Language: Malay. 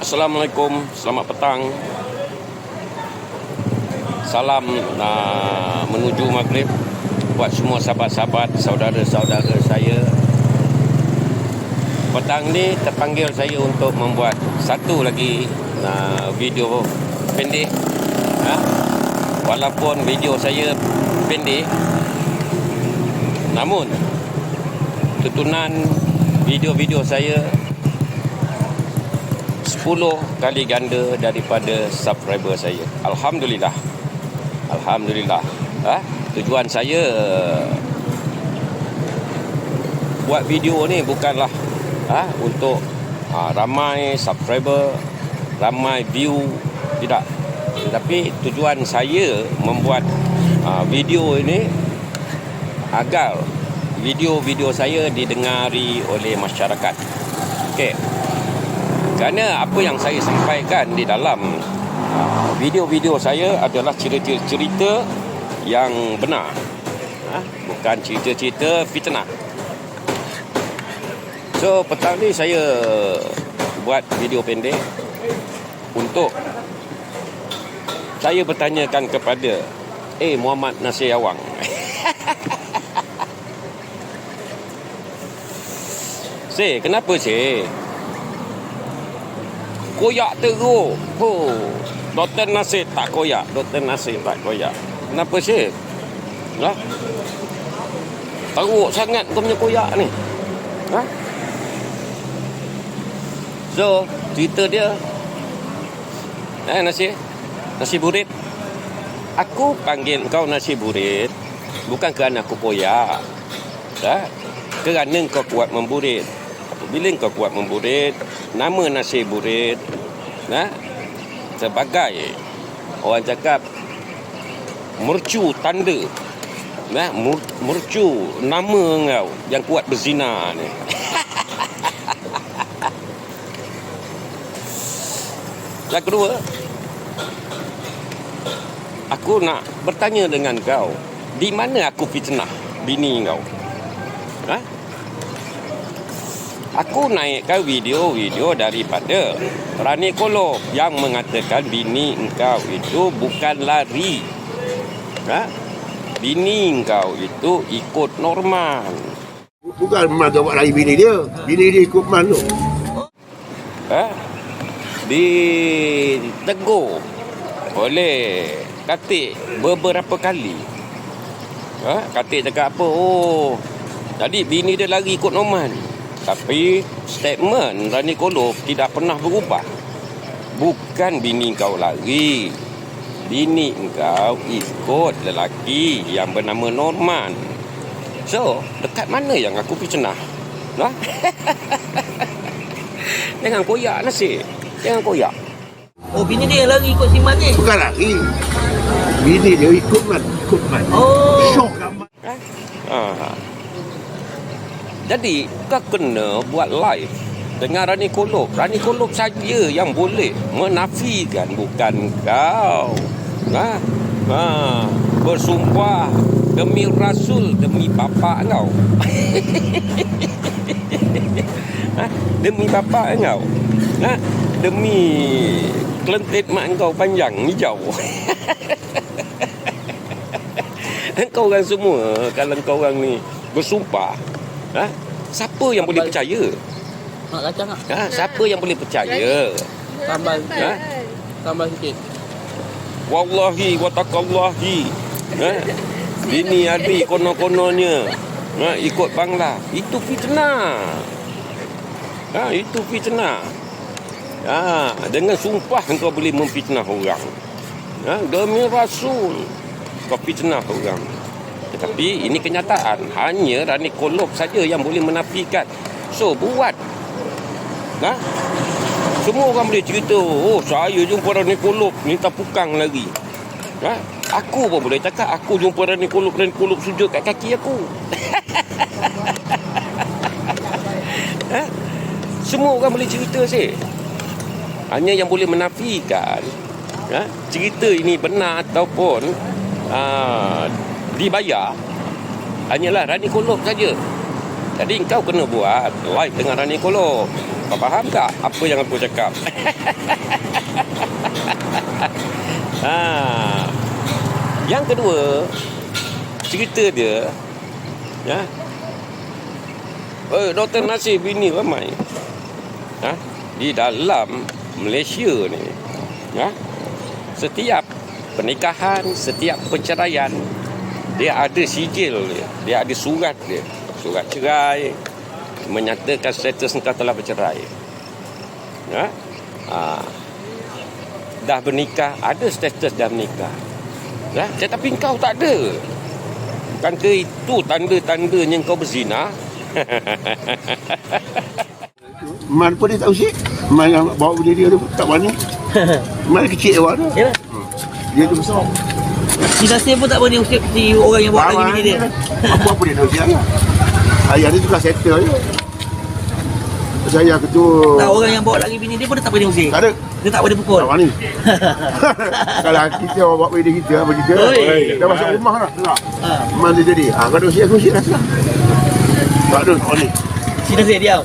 Assalamualaikum, selamat petang. Salam menuju maghrib buat semua sahabat-sahabat, saudara-saudara saya. Petang ni terpanggil saya untuk membuat satu lagi video pendek. Walaupun video saya pendek, namun tutunan video-video saya 10 kali ganda daripada subscriber saya. Alhamdulillah. Tujuan saya buat video ni bukanlah untuk ramai subscriber, ramai view, tidak. Tetapi tujuan saya membuat video ini agar video-video saya didengari oleh masyarakat. Okey. Kerana apa yang saya sampaikan di dalam video-video saya adalah cerita-cerita yang benar, bukan cerita-cerita fitnah. So petang ni saya buat video pendek untuk saya bertanyakan kepada Muhammad Nasir Awang. Kenapa koyak teruk? Dr. Nasir tak koyak. Kenapa teruk sangat kau punya koyak ni? So cerita dia, Nasi Burit. Aku panggil kau Nasi Burit bukan kerana aku koyak, kerana kau kuat memburit. Bila kau kuat memburit, nama Nasi Burit sebagai orang cakap mercu tanda, mercu nama kau yang kuat berzina ni. Yang kedua, aku nak bertanya dengan kau, di mana aku fitnah bini kau? Aku naikkan video-video daripada Rani Kolop yang mengatakan bini engkau itu bukan lari. Bini engkau itu ikut normal. Bukan memang buat lari bini dia. Bini dia ikut man tu. Ditegur oleh Katik beberapa kali. Katik cakap apa? Jadi bini dia lari ikut normal. Tapi statement Rani Kolop tidak pernah berubah. Bukan bini kau lari, bini kau ikut lelaki yang bernama Norman. So, dekat mana yang aku fitnah? Jangan koyak Nasir. Jangan koyak. Bini dia lari ikut si Man ni? Bukan lari. Bini dia ikut man. Syok amat. Jadi kau kena buat live dengan Rani Kolop. Rani Kolop saja yang boleh menafikan, bukan kau. Bersumpah demi Rasul, demi bapa kau. Demi bapa kau. Demi kelentit mak kau panjang hijau. Kau orang semua, kalau kau orang ni bersumpah, siapa yang boleh percaya? Nak kacang tak? Siapa yang boleh percaya? Tambah sikit. Wallahi wa taqallahi. Bini adik kono-kononya ikut Bangla. Itu fitnah. Itu fitnah. Dengan sumpah kau boleh memfitnah orang. Demi Rasul kau fitnah orang. Tetapi ini kenyataan. Hanya Rani Kolop saja yang boleh menafikan. So buat. Semua orang boleh cerita, saya jumpa Rani Kolop minta pukang lagi. Aku pun boleh cakap, aku jumpa Rani Kolop sujud kat kaki aku. Semua orang boleh cerita Hanya yang boleh menafikan cerita ini benar ataupun dibayar hanyalah Rani Kolop saja. Jadi kau kena buat live dengan Rani Kolop. Kau faham tak apa yang aku cakap? Yang kedua, cerita dia, ya. Dr. Nasir bini ramai. Di dalam Malaysia ni, ya. Setiap pernikahan, setiap perceraian, dia ada sijil dia. Dia ada surat dia. Surat cerai menyatakan status engkau telah bercerai. Ya. Dah bernikah, ada status dah bernikah. Ya, tetapi engkau tak ada. Bukankah itu tanda-tandanya engkau berzina? Man pun dia tak usik. Man yang bawa benda dia tu tak berani. Man kecil awak tu. Yalah. Dia tu besar. Si Nasir pun tak berani usik si orang yang bawa lagi bini dia. Apa dia nak usik lah. Ayah dia tukar settle je. Saya tu Tak, orang yang bawa lagi bini dia pun dia tak berani usik. tak ada. Dia tak boleh pukul. Tak berani. Kalau kita bawa benda kita apa kita. Oi. Dah masuk rumah dah. Tak. Man dia jadi. Kalau usik aku usik dah. Tak ada. Tak boleh. Si Nasir diam.